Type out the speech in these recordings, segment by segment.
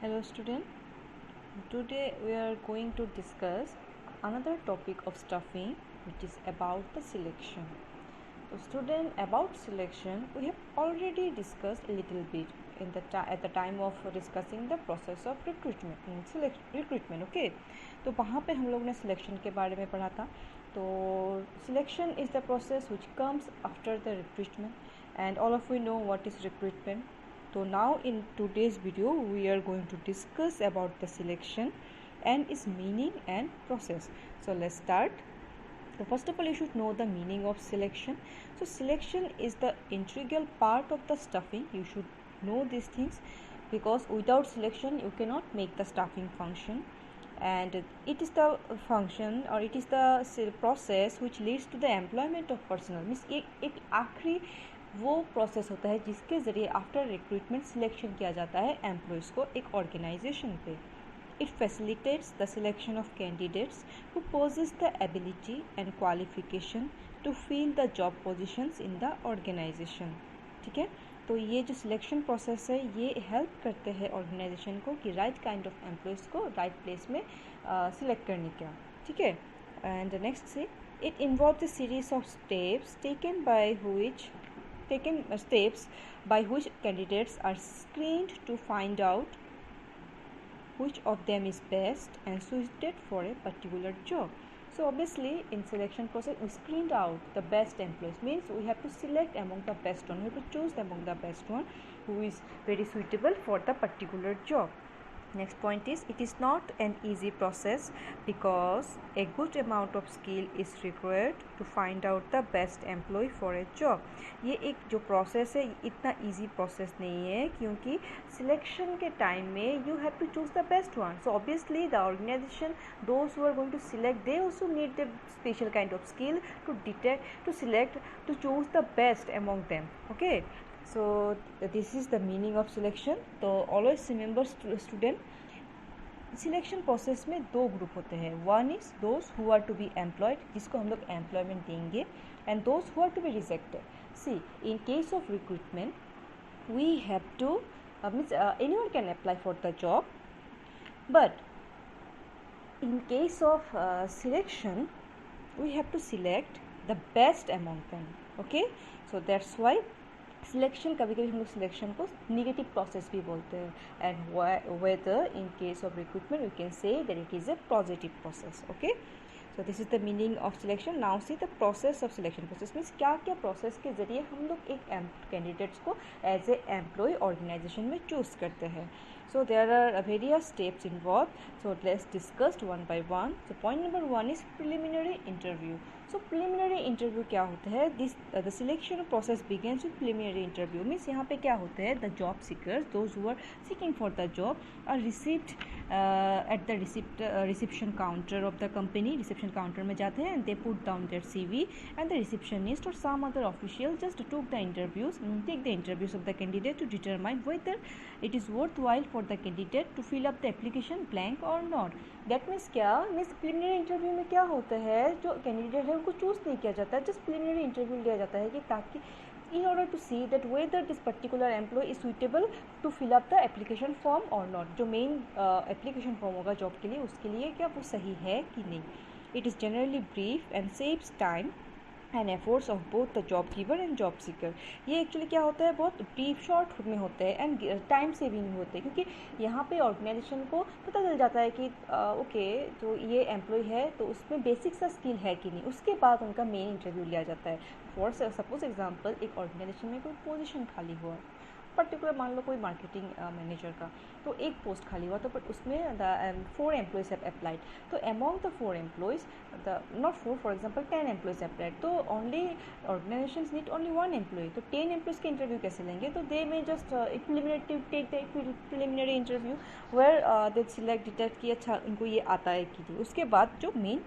Hello student, today we are going to discuss another topic of stuffing which is about the selection. So student, about selection we have already discussed a little bit at the time of discussing the process of recruitment. Okay, तो वहाँ पे हम लोग ने selection के बारे में पढ़ा था. तो selection is the process which comes after the recruitment and all of we know what is recruitment. So now in today's video we are going to discuss about the selection and its meaning and process. So let's start. So first of all, you should know the meaning of selection. So selection is the integral part of the stuffing. You should know these things because without selection you cannot make the stuffing function, and it is the function or it is the process which leads to the employment of personnel. Means एक आखिरी वो process होता है जिसके ज़रिए after recruitment selection किया जाता है एम्प्लॉयज़ को एक ऑर्गेनाइजेशन पे. It facilitates the selection of candidates who possess the ability and qualification to fill the job positions in the organization. ठीक है, तो ये जो सिलेक्शन प्रोसेस है ये हेल्प करते हैं ऑर्गेनाइजेशन को कि राइट काइंड ऑफ एम्प्लॉयज़ को राइट प्लेस में सिलेक्ट करने का. ठीक है, एंड नेक्स्ट से it involves a series of steps steps by which candidates are screened to find out which of them is best and suited for a particular job. So obviously in selection process we screened out the best employees, means we have to select among the best one, we have to choose among the best one who is very suitable for the particular job. Next point is it is not an easy process because a good amount of skill is required to find out the best employee for a job. ये एक जो process है इतना easy process नहीं है क्योंकि selection के time में you have to choose the best one. So obviously the organisation those who are going to select they also need the special kind of skill to detect to select to choose the best among them. Okay, so this is the meaning of selection. तो always remember student, selection process में दो group होते हैं. One is those who are to be employed, जिसको हम लोग employment देंगे, and those who are to be rejected. See in case of recruitment we have to means anyone can apply for the job, but in case of selection we have to select the best among them. Okay, so that's why selection कभी कभी हम लोग selection को negative process भी बोलते हैं, and whether in case of recruitment we can say that it is a positive process. Okay, so this is the meaning of selection. Now see the process of selection. Process means क्या क्या process के जरिए हम लोग एक candidates को as a employ organisation में choose करते हैं. So there are various steps involved. So let's discuss one by one. So point number one is preliminary interview. So preliminary interview क्या होता है? The selection process begins with preliminary interview. Means यहाँ पे क्या होता है? The job seekers, those who are seeking for the job, are received at the reception counter of the company. Reception counter में जाते हैं and they put down their CV, and the receptionist or some other official just take the interviews of the candidate to determine whether it is worthwhile for the candidate to fill up the application blank or not. That means क्या means preliminary interview में क्या होता है, जो candidate है उनको choose नहीं किया जाता है, जस्ट प्रिलिमिनरी इंटरव्यू लिया जाता है कि ताकि in order to see that whether this particular employee is suitable to fill up the application form or not. जो मेन एप्लीकेशन फॉर्म होगा जॉब के लिए उसके लिए क्या वो सही है कि नहीं. It is generally brief and saves time and efforts of both the job giver and job seeker. ये एक्चुअली क्या होता है, बहुत ब्रीफ शॉर्ट में होते हैं एंड टाइम सेविंग होते हैं, क्योंकि यहाँ पे ऑर्गेनाइजेशन को पता चल जाता है कि ओके तो ये एम्प्लॉय है तो उसमें बेसिक सा स्किल है कि नहीं. उसके बाद उनका मेन इंटरव्यू लिया जाता है. फॉर सपोज एग्जांपल एक ऑर्गेनाइजेशन में कोई पोजीशन खाली हुआ पर्टिकुलर, मान लो कोई मार्केटिंग मैनेजर का, तो एक पोस्ट खाली हुआ, तो बट उसमें द 4 एम्प्लॉयज़ हैव अप्लाइड. तो among the 4 employees, the not 4, for example 10 employees applied, तो only organisations need only 1 employee. तो 10 एम्प्लॉयज़ के इंटरव्यू कैसे लेंगे, तो they may just take the preliminary interview where they select detect कि अच्छा इनको ये आता है कि नहीं. उसके बाद जो मेन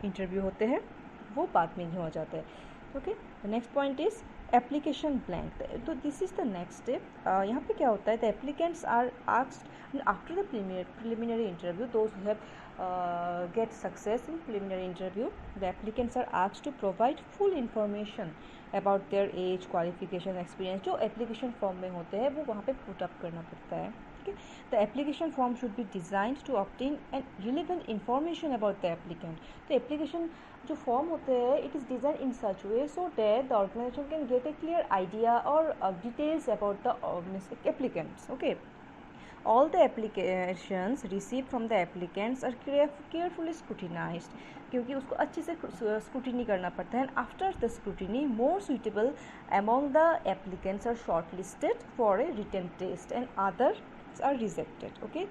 इंटरव्यू होते हैं वो बाद में ही हो जाता है. Okay, the next point is application blank. तो this is the next step. यहाँ पे क्या होता है, the applicants are asked after the preliminary interview, those who have get success in preliminary interview, the applicants are asked to provide full information about their age, qualification, experience. जो application form में होते हैं वो वहाँ पे put up करना पड़ता है. ठीक है. The application form should be designed to obtain and relevant information about the applicant. तो application जो फॉर्म होते हैं it is design in such way so that the organisation can get a clear idea और details about the applicants. Okay. All the applications received from the applicants are carefully scrutinized, क्योंकि उसको अच्छे से scrutiny करना पड़ता है. After the scrutiny more suitable among the applicants are shortlisted for a written test and others are rejected. Okay.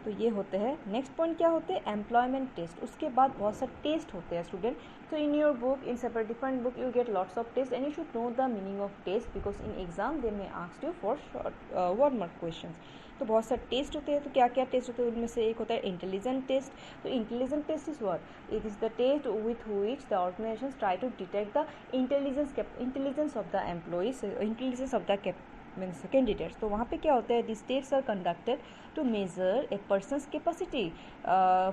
तो ये होते हैं. नेक्स्ट पॉइंट क्या होते हैं? Employment test. उसके बाद बहुत सारे टेस्ट होते हैं student. So in your book, in separate different book, you get lots of tests and you should know the meaning of test because in exam they may ask you for short 1 mark questions. तो बहुत सारे test होते हैं. तो क्या क्या test होते हैं? उनमें से एक होता है इंटेलिजेंट टेस्ट. तो intelligent test is what? It is the test with which the organisation try to detect the intelligence of the employees, intelligence of the means candidates. तो वहाँ पे क्या होता है? This test are conducted to measure a person's capacity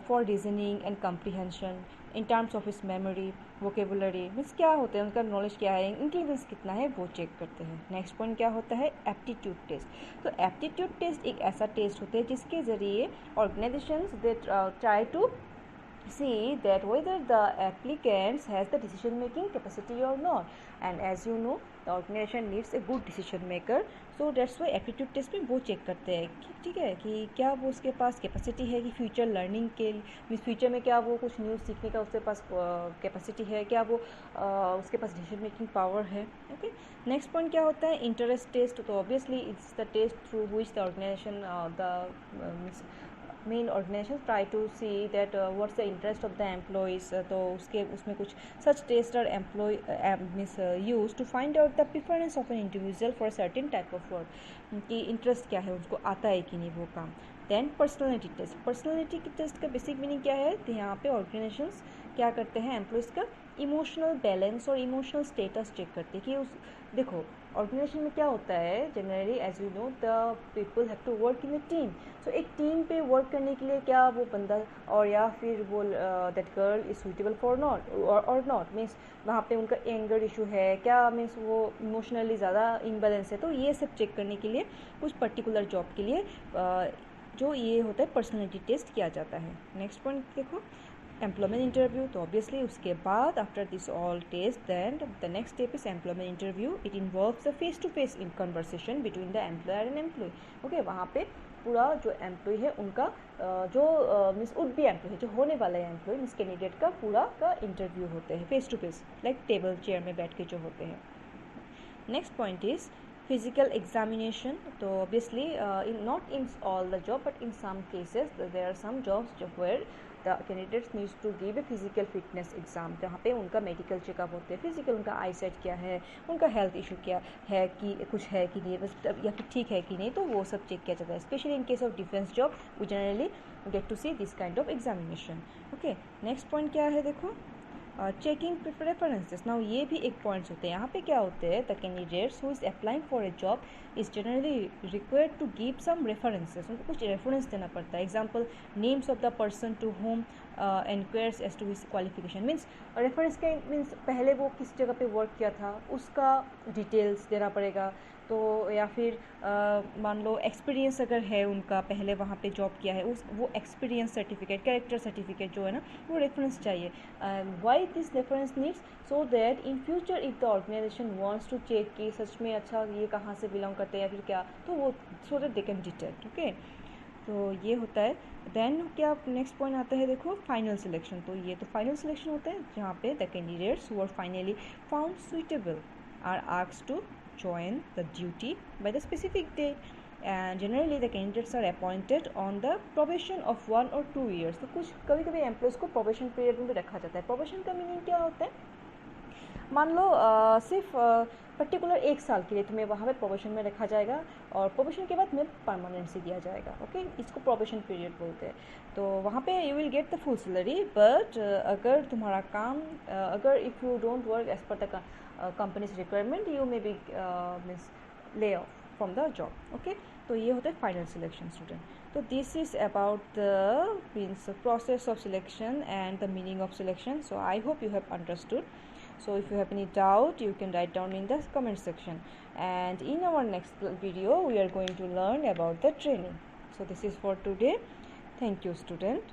for reasoning and comprehension in terms of his memory, vocabulary. Means क्या होता है? उनका नॉलेज क्या है, इंटेलिजेंस कितना है, वो चेक करते हैं. नेक्स्ट पॉइंट क्या होता है? Aptitude test. तो एप्टीट्यूड टेस्ट एक ऐसा टेस्ट होता है जिसके ज़रिए organisations they try to see that whether the applicants has the decision making capacity or not, and as you know the organization needs a good decision maker, so that's why aptitude test में वो check करते हैं कि ठीक है कि क्या वो उसके पास कैपेसिटी है कि फ्यूचर लर्निंग के मीन्स फ्यूचर में क्या वो कुछ न्यूज़ सीखने का उसके पास कैपेसिटी है, क्या वो उसके पास डिसीजन मेकिंग पावर है. ओके. नेक्स्ट पॉइंट क्या होता है? Interest test. तो obviously it's the test through which the organisation the main organisation try to see that what's the interest of the employees. तो उसमें कुछ such test are employee means use to find out the preference of an individual for certain type of work, कि interest क्या है, उसको आता है कि नहीं वो काम. Then personality test. पर्सनैलिटी की टेस्ट का बेसिक मीनिंग क्या है? तो यहाँ पे ऑर्गेनाइजेशंस क्या करते हैं? एम्प्लॉयज़ का इमोशनल बैलेंस और इमोशनल स्टेटस चेक करते हैं कि उस देखो ऑर्गेनाइजेशन में क्या होता है generally as you know the people have to work in a team. So एक टीम पे वर्क करने के लिए क्या वो बंदा और या फिर वो that girl is suitable for not और नॉट मीन्स वहाँ पे उनका एंगर इशू है क्या, मीन्स वो इमोशनली ज़्यादा इम्बैलेंस है. तो ये सब चेक करने के लिए कुछ पर्टिकुलर जॉब के लिए जो ये होता है पर्सनैलिटी टेस्ट किया जाता है. नेक्स्ट पॉइंट देखो एम्प्लॉयमेंट इंटरव्यू. तो ऑब्वियसली उसके बाद after this all test then the next step is employment interview. It involves the face to face in conversation between the employer and employee. Okay. वहाँ पे पूरा जो एम्प्लॉय है उनका जो मीन्स वुड बी एम्प्लॉय जो होने वाला है एम्प्लॉय मीन्स कैंडिडेट का पूरा का इंटरव्यू होते हैं face to face like table chair में बैठ के जो होते हैं. Next point is physical examination. तो obviously not in all the job but in some cases there are some jobs where the candidates needs to give a physical fitness exam जहाँ पे उनका मेडिकल चेकअप होते हैं, physical उनका आई site क्या है, उनका हेल्थ इशू क्या है कि कुछ है कि नहीं बस या फिर ठीक है कि नहीं, तो वो सब चेक किया जाता है. Specially in case of defence job we generally get to see this kind of examination. Okay. Next point क्या है? देखो चेकिंग रेफरेंसेस. नाउ ये भी एक पॉइंट्स होते हैं. यहाँ पे क्या होते हैं? The candidates who is applying for a job is generally required to give some references. उनको कुछ रेफरेंस देना पड़ता है. Example names of the person to whom enquires as to his qualification. Means reference के मीन्स पहले वो किस जगह पे वर्क किया था उसका डिटेल्स देना पड़ेगा. तो या फिर मान लो एक्सपीरियंस अगर है उनका पहले वहाँ पे जॉब किया है उस वो एक्सपीरियंस सर्टिफिकेट कैरेक्टर सर्टिफिकेट जो है ना वो रेफरेंस चाहिए. Why this reference needs so that in future if the organisation wants to check कि सच में अच्छा ये कहाँ से बिलोंग करते हैं या फिर क्या, तो वो so that they can detect. Okay. तो ये होता है. देन क्या नेक्स्ट पॉइंट आता है? देखो फाइनल सिलेक्शन. तो ये तो फाइनल सिलेक्शन होता है जहाँ पे the candidates who are finally found suitable are asked to join the duty by the specific date, and generally the candidates are appointed on the probation of 1 or 2 years. तो कुछ कभी कभी employees को probation period में भी रखा जाता है. प्रोबेशन का मीनिंग क्या होता है? मान लो सिर्फ पर्टिकुलर 1 साल के लिए तुम्हें वहाँ पे प्रोबेशन में रखा जाएगा और प्रोबेशन के बाद तुम्हें परमानेंसी दिया जाएगा. ओके. इसको प्रोबेशन पीरियड बोलते हैं. तो वहाँ पे you will get the full salary but अगर तुम्हारा काम अगर if you don't work as per the company's requirement you may be means lay off from the job. Okay. तो ये होता है फाइनल सिलेक्शन स्टूडेंट. तो this is about the means process of selection and the meaning of selection. So I hope you have understood. So if you have any doubt you can write down in the comment section, and in our next video we are going to learn about the training. So this is for today. Thank you, student.